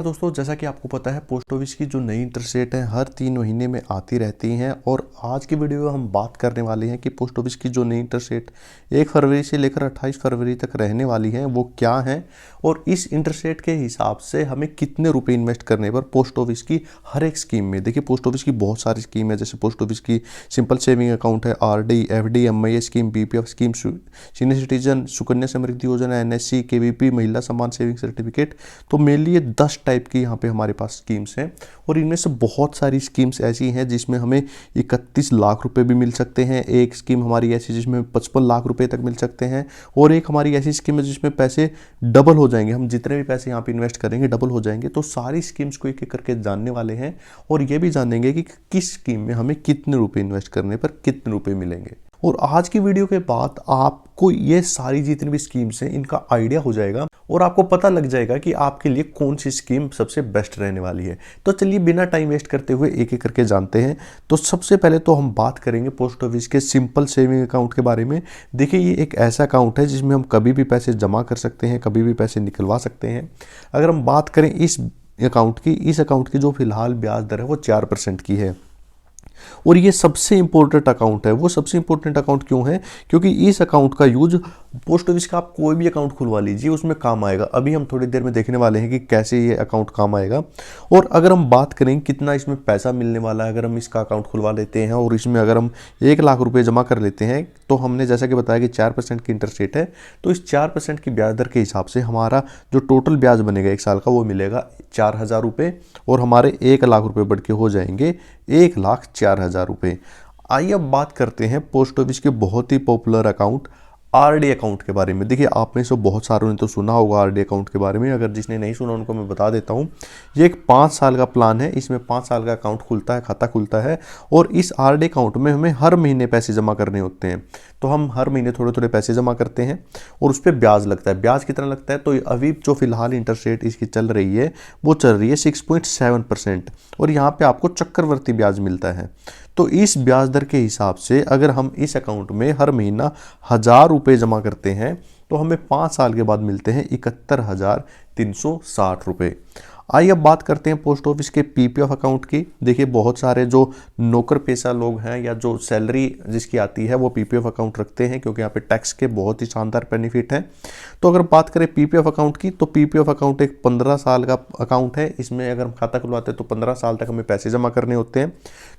दोस्तों, जैसा कि आपको पता है पोस्ट ऑफिस की जो नई इंटरेस्ट रेट है हर 3 महीने में आती रहती हैं। और आज की वीडियो में हम बात करने वाले हैं कि पोस्ट ऑफिस की जो नई इंटरेस्ट रेट 1 फरवरी से लेकर 28 फरवरी तक रहने वाली है वो क्या है, और इस इंटरेस्ट रेट के हिसाब से हमें कितने रुपए इन्वेस्ट करने पर पोस्ट ऑफिस की हर एक स्कीम में। देखिए, पोस्ट ऑफिस की बहुत सारी स्कीम है, जैसे पोस्ट ऑफिस की सिंपल सेविंग अकाउंट है, RD, FD, MIA scheme, BPF scheme, senior citizen, Sukanya Samriddhi Yojana, NSC, KVP, महिला सम्मान सेविंग सर्टिफिकेट। तो मेनली ये 10 टाइप की यहाँ पे हमारे पास स्कीम्स हैं, और इनमें से बहुत सारी स्कीम्स ऐसी हैं जिसमें हमें 31 लाख रुपए भी मिल सकते हैं। एक स्कीम हमारी ऐसी जिसमें 55 लाख रुपए तक मिल सकते हैं, और एक हमारी ऐसी स्कीम है जिसमें पैसे डबल हो जाएंगे। हम जितने भी पैसे यहाँ पे इन्वेस्ट करेंगे डबल हो जाएंगे। तो सारी स्कीम्स को एक एक करके जानने वाले हैं, और ये भी जानेंगे कि किस स्कीम में हमें कितने रुपए इन्वेस्ट करने पर कितने रुपए मिलेंगे। और आज की वीडियो के बाद आपको ये सारी जितनी भी स्कीम्स हैं इनका आइडिया हो जाएगा, और आपको पता लग जाएगा कि आपके लिए कौन सी स्कीम सबसे बेस्ट रहने वाली है। तो चलिए बिना टाइम वेस्ट करते हुए एक एक करके जानते हैं। तो सबसे पहले तो हम बात करेंगे पोस्ट ऑफिस के सिंपल सेविंग अकाउंट के बारे में। देखिए, ये एक ऐसा अकाउंट है जिसमें हम कभी भी पैसे जमा कर सकते हैं, कभी भी पैसे निकलवा सकते हैं। अगर हम बात करें इस अकाउंट की जो फिलहाल ब्याज दर है वो 4% की है, और ये सबसे इंपॉर्टेंट अकाउंट है। वो सबसे इंपॉर्टेंट अकाउंट क्यों है? क्योंकि इस अकाउंट का यूज पोस्ट ऑफिस का आप कोई भी अकाउंट खुलवा लीजिए उसमें काम आएगा। अभी हम थोड़ी देर में देखने वाले हैं कि कैसे ये अकाउंट काम आएगा। और अगर हम बात करें कितना इसमें पैसा मिलने वाला है, अगर हम इसका अकाउंट खुलवा लेते हैं और इसमें अगर हम 1 लाख रुपए जमा कर लेते हैं, तो हमने जैसा कि बताया कि 4% की इंटरेस्ट रेट है। तो इस 4% की ब्याज दर के हिसाब से हमारा जो टोटल ब्याज बनेगा 1 साल का वो मिलेगा 4,000 रुपये, और हमारे 1 लाख रुपये बढ़ के हो जाएंगे 1,04,000 रुपये। आइए अब बात करते हैं पोस्ट ऑफिस के बहुत ही पॉपुलर अकाउंट आरडी अकाउंट के बारे में। देखिए, आप में से बहुत सारों ने तो सुना होगा आरडी अकाउंट के बारे में। अगर जिसने नहीं सुना उनको मैं बता देता हूँ। ये एक 5 साल का प्लान है। इसमें 5 साल का अकाउंट खुलता है, खाता खुलता है, और इस आरडी अकाउंट में हमें हर महीने पैसे जमा करने होते हैं। तो हम हर महीने थोड़े थोड़े पैसे जमा करते हैं, और उस पर ब्याज लगता है। ब्याज कितना लगता है? तो अभी जो फिलहाल इंटरेस्ट रेट इसकी चल रही है वो चल रही है 6.7%, और यहाँ पे आपको चक्रवर्ती ब्याज मिलता है। तो इस ब्याज दर के हिसाब से अगर हम इस अकाउंट में हर महीना 1,000 रुपये जमा करते हैं तो हमें 5 साल के बाद मिलते हैं 71,360 रुपये। आइए अब बात करते हैं पोस्ट ऑफिस के पीपीएफ अकाउंट की। देखिए, बहुत सारे जो नौकर पेशा लोग हैं या जो सैलरी जिसकी आती है वो पीपीएफ अकाउंट रखते हैं, क्योंकि यहाँ पे टैक्स के बहुत ही शानदार बेनिफिट हैं। तो अगर बात करें पीपीएफ अकाउंट की, तो पीपीएफ अकाउंट एक 15 साल का अकाउंट है। इसमें अगर हम खाता खुलवाते हैं तो 15 साल तक हमें पैसे जमा करने होते हैं।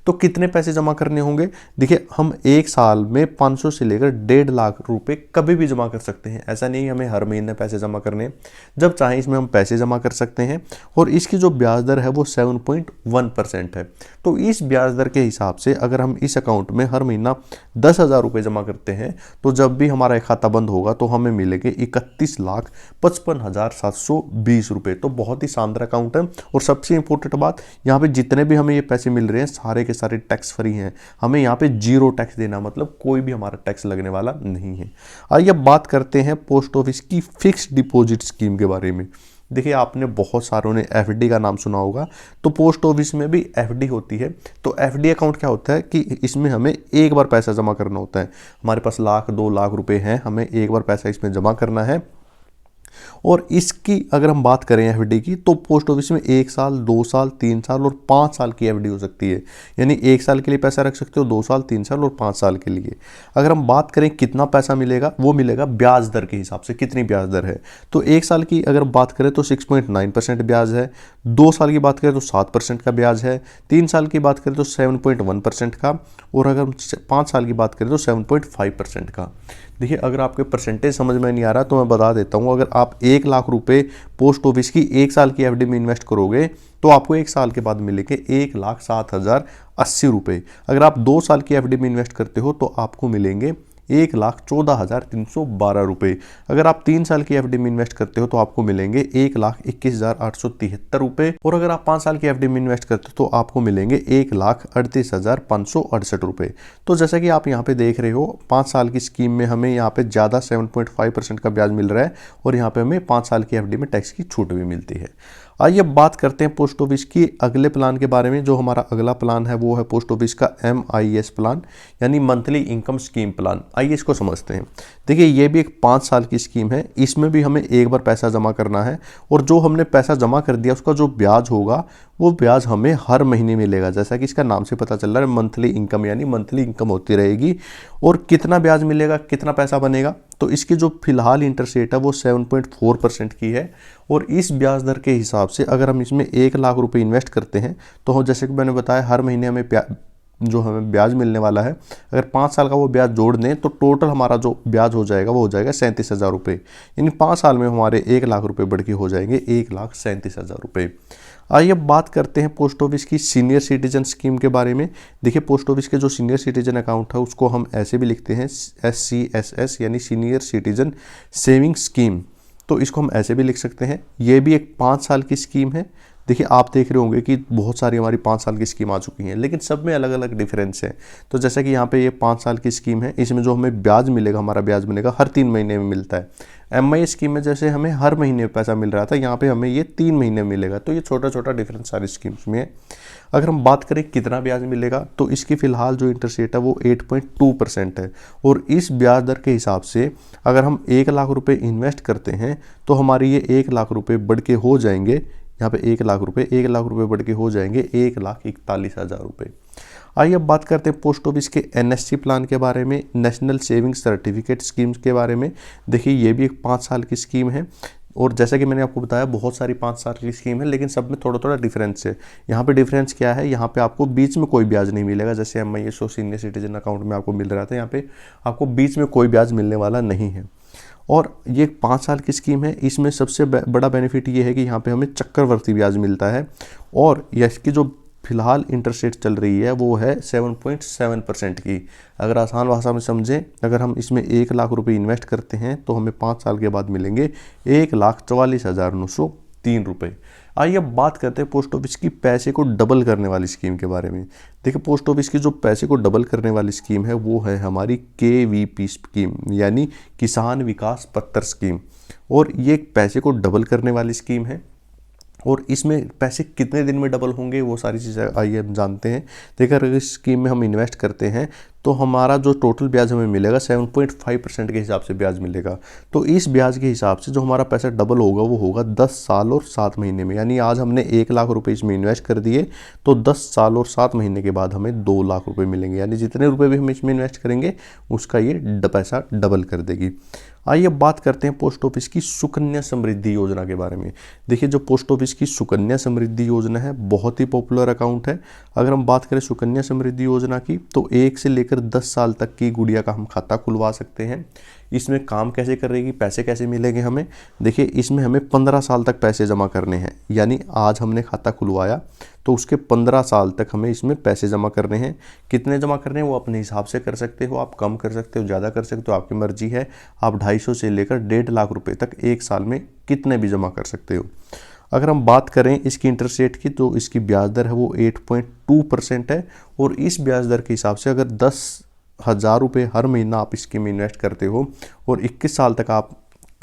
तो कितने पैसे जमा करने होंगे? देखिए, हम 1 साल में 500 से लेकर 1.5 लाख रुपए कभी भी जमा कर सकते हैं। ऐसा नहीं हमें हर महीने पैसे जमा करने, जब चाहें इसमें हम पैसे जमा कर सकते हैं। और इसकी जो ब्याज दर है वो 7.1% है। तो इस ब्याज दर के हिसाब से अगर हम इस अकाउंट में हर महीना 10,000 रुपये जमा करते हैं, तो जब भी हमारा खाता बंद होगा तो हमें मिलेंगे 31,55,720 रुपये। तो बहुत ही शानदार अकाउंट है। और सबसे इंपॉर्टेंट बात, यहाँ पे जितने भी हमें ये पैसे मिल रहे हैं सारे के सारे टैक्स फ्री हैं। हमें यहाँ पे 0 टैक्स देना, मतलब कोई भी हमारा टैक्स लगने वाला नहीं है। आइए अब बात करते हैं पोस्ट ऑफिस की फिक्स्ड डिपॉजिट स्कीम के बारे में। देखिए, आपने बहुत सारों ने एफडी का नाम सुना होगा, तो पोस्ट ऑफिस में भी एफडी होती है। तो एफडी अकाउंट क्या होता है कि इसमें हमें एक बार पैसा जमा करना होता है। हमारे पास 1,00,000 2 लाख रुपए हैं, हमें एक बार पैसा इसमें जमा करना है। और इसकी अगर हम बात करें एफडी की, तो पोस्ट ऑफिस में 1 साल, 2 साल, 3 साल और 5 साल की एफडी हो सकती है। यानी 1 साल के लिए पैसा रख सकते हो, 2 साल, 3 साल और 5 साल के लिए। अगर हम बात करें कितना पैसा मिलेगा, वो मिलेगा ब्याज दर के हिसाब से। कितनी ब्याज दर है? तो 1 साल की अगर बात करें तो 6.9% ब्याज है, 2 साल की बात करें तो 7% का ब्याज है, 3 साल की बात करें तो 7.1% का, और अगर 5 साल की बात करें तो 7.5% का। देखिए, अगर आपके परसेंटेज समझ में नहीं आ रहा तो मैं बता देता हूँ। अगर आप 1 लाख रुपए पोस्ट ऑफिस की 1 साल की एफडी में इन्वेस्ट करोगे तो आपको 1 साल के बाद मिलेंगे 1,07,080 रुपये। अगर आप 2 साल की एफडी में इन्वेस्ट करते हो तो आपको मिलेंगे 1,14,312 रुपये। अगर आप 3 साल की एफडी में इन्वेस्ट करते हो तो आपको मिलेंगे 1,21,873 रुपये, और अगर आप 5 साल की एफडी में इन्वेस्ट करते हो तो आपको मिलेंगे 1,38,568 रुपये। तो जैसा कि आप यहाँ पे देख रहे हो, 5 साल की स्कीम में हमें यहाँ पे ज़्यादा 7.5% का ब्याज मिल रहा है, और यहाँ पे हमें 5 साल की एफडी में टैक्स की छूट भी मिलती है। आइए अब बात करते हैं पोस्ट ऑफिस की अगले प्लान के बारे में। जो हमारा अगला प्लान है वो है पोस्ट ऑफिस का MIS प्लान, यानी मंथली इनकम स्कीम प्लान। आइए इसको समझते हैं। देखिए ये भी एक 5 साल की स्कीम है। इसमें भी हमें एक बार पैसा जमा करना है और जो हमने पैसा जमा कर दिया उसका जो ब्याज होगा वो ब्याज हमें हर महीने मिलेगा। जैसा कि इसका नाम से पता चल रहा है, मंथली इनकम, यानी मंथली इनकम होती रहेगी। और कितना ब्याज मिलेगा, कितना पैसा बनेगा, तो इसकी जो फिलहाल इंटरेस्ट रेट है वो 7.4% की है। और इस ब्याज दर के हिसाब से अगर हम इसमें 1 लाख रुपए इन्वेस्ट करते हैं तो जैसे कि मैंने बताया हर महीने हमें जो हमें ब्याज मिलने वाला है, अगर 5 साल का वो ब्याज जोड़ दें तो टोटल हमारा जो ब्याज हो जाएगा वो हो जाएगा 37,000 रुपये। यानी 5 साल में हमारे 1 लाख रुपये बढ़ के हो जाएंगे 1,37,000 रुपये। आइए अब बात करते हैं पोस्ट ऑफिस की सीनियर सिटीजन स्कीम के बारे में। देखिए पोस्ट ऑफिस के जो सीनियर सिटीजन अकाउंट है उसको हम ऐसे भी लिखते हैं SCSS, यानी सीनियर सिटीजन सेविंग स्कीम। तो इसको हम ऐसे भी लिख सकते हैं। ये भी एक 5 साल की स्कीम है। देखिए आप देख रहे होंगे कि बहुत सारी हमारी 5 साल की स्कीम आ चुकी हैं, लेकिन सब में अलग अलग डिफरेंस है। तो जैसा कि यहाँ पे ये 5 साल की स्कीम है, इसमें जो हमें ब्याज मिलेगा, हमारा ब्याज मिलेगा हर 3 महीने में मिलता है। MI स्कीम में जैसे हमें हर महीने पैसा मिल रहा था, यहाँ पे हमें ये 3 महीने मिलेगा। तो ये छोटा छोटा डिफरेंस सारी स्कीम्स में है। अगर हम बात करें कितना ब्याज मिलेगा, तो इसकी फ़िलहाल जो इंटरेस्ट रेट है वो 8.2% है। और इस ब्याज दर के हिसाब से अगर हम 1 लाख रुपए इन्वेस्ट करते हैं तो हमारी ये 1 लाख रुपए बढ़ के हो जाएंगे, यहाँ पे 1 लाख रुपए बढ़ के हो जाएंगे 1,41,000 रुपये। आइए अब बात करते हैं पोस्ट ऑफिस के NSC प्लान के बारे में, नेशनल सेविंग सर्टिफिकेट स्कीम्स के बारे में। देखिए ये भी एक 5 साल की स्कीम है। और जैसा कि मैंने आपको बताया बहुत सारी 5 साल की स्कीम है, लेकिन सब में थोड़ा थोड़ा डिफरेंस है। यहाँ पे डिफरेंस क्या है, यहाँ पे आपको बीच में कोई ब्याज नहीं मिलेगा। जैसे MIS सीनियर सिटीजन अकाउंट में आपको मिल रहा था, यहाँ पे आपको बीच में कोई ब्याज मिलने वाला नहीं है। और ये 5 साल की स्कीम है। इसमें सबसे बड़ा बेनिफिट ये है कि यहाँ पे हमें चक्रवर्ती ब्याज मिलता है। और इसकी जो फिलहाल इंटरेस्ट रेट चल रही है वो है 7.7% की। अगर आसान भाषा में समझें, अगर हम इसमें 1 लाख रुपए इन्वेस्ट करते हैं तो हमें 5 साल के बाद मिलेंगे 1,44,903 रुपये। आइए अब बात करते हैं पोस्ट ऑफिस की पैसे को डबल करने वाली स्कीम के बारे में। देखिए पोस्ट ऑफिस की जो पैसे को डबल करने वाली स्कीम है वो है हमारी KVP स्कीम, यानी किसान विकास पत्र स्कीम। और ये पैसे को डबल करने वाली स्कीम है। और इसमें पैसे कितने दिन में डबल होंगे वो सारी चीज़ें आइए हम जानते हैं। देखिए अगर इस स्कीम में हम इन्वेस्ट करते हैं तो हमारा जो टोटल ब्याज हमें मिलेगा 7.5% के हिसाब से ब्याज मिलेगा। तो इस ब्याज के हिसाब से जो हमारा पैसा डबल होगा वो होगा 10 साल और 7 महीने में। यानी आज हमने 1 लाख रुपए इसमें इन्वेस्ट कर दिए तो 10 साल और 7 महीने के बाद हमें 2 लाख रुपए मिलेंगे। यानी जितने रुपए भी हम इसमें इन्वेस्ट करेंगे उसका ये पैसा डबल कर देगी। आइए अब बात करते हैं पोस्ट ऑफिस की सुकन्या समृद्धि योजना के बारे में। देखिए जो पोस्ट ऑफिस की सुकन्या समृद्धि योजना है बहुत ही पॉपुलर अकाउंट है। अगर हम बात करें सुकन्या समृद्धि योजना की तो 1 से लेकर 10 साल तक की गुड़िया का हम खाता खुलवा सकते हैं। इसमें काम कैसे करेगी, पैसे कैसे मिलेंगे हमें, देखिए इसमें हमें 15 साल तक पैसे जमा करने हैं। यानी आज हमने खाता खुलवाया तो उसके 15 साल तक हमें इसमें पैसे जमा करने हैं। कितने जमा करने हैं वो अपने हिसाब से कर सकते हो, आप कम कर सकते हो, ज़्यादा कर सकते हो, आपकी मर्जी है। आप 250 से लेकर 1.5 लाख रुपए तक एक साल में कितने भी जमा कर सकते हो। अगर हम बात करें इसकी इंटरेस्ट रेट की तो इसकी ब्याज दर है वो 8.2% है। और इस ब्याज दर के हिसाब से अगर 10,000 रुपये हर महीना आप इसके में इन्वेस्ट करते हो और 21 साल तक आप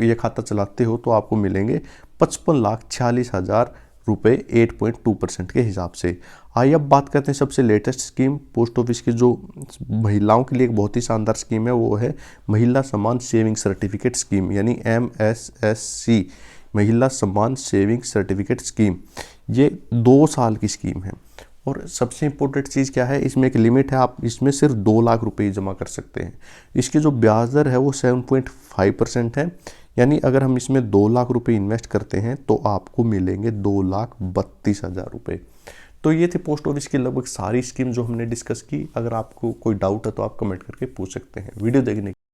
ये खाता चलाते हो तो आपको मिलेंगे 55,46,000 रुपये 8.2% के हिसाब से। आइए अब बात करते हैं सबसे लेटेस्ट स्कीम पोस्ट ऑफिस की, जो महिलाओं के लिए एक बहुत ही शानदार स्कीम है, वो है महिला सम्मान सेविंग सर्टिफिकेट स्कीम, यानी MSSC, महिला सम्मान सेविंग सर्टिफिकेट स्कीम। ये 2 साल की स्कीम है। और सबसे इम्पोर्टेंट चीज़ क्या है, इसमें एक लिमिट है, आप इसमें सिर्फ 2 लाख रुपए ही जमा कर सकते हैं। इसकी जो ब्याज दर है वो 7.5% है। यानी अगर हम इसमें 2 लाख रुपए इन्वेस्ट करते हैं तो आपको मिलेंगे 2,32,000 रुपये। तो ये थे पोस्ट ऑफिस की लगभग सारी स्कीम जो हमने डिस्कस की। अगर आपको कोई डाउट है तो आप कमेंट करके पूछ सकते हैं। वीडियो देखने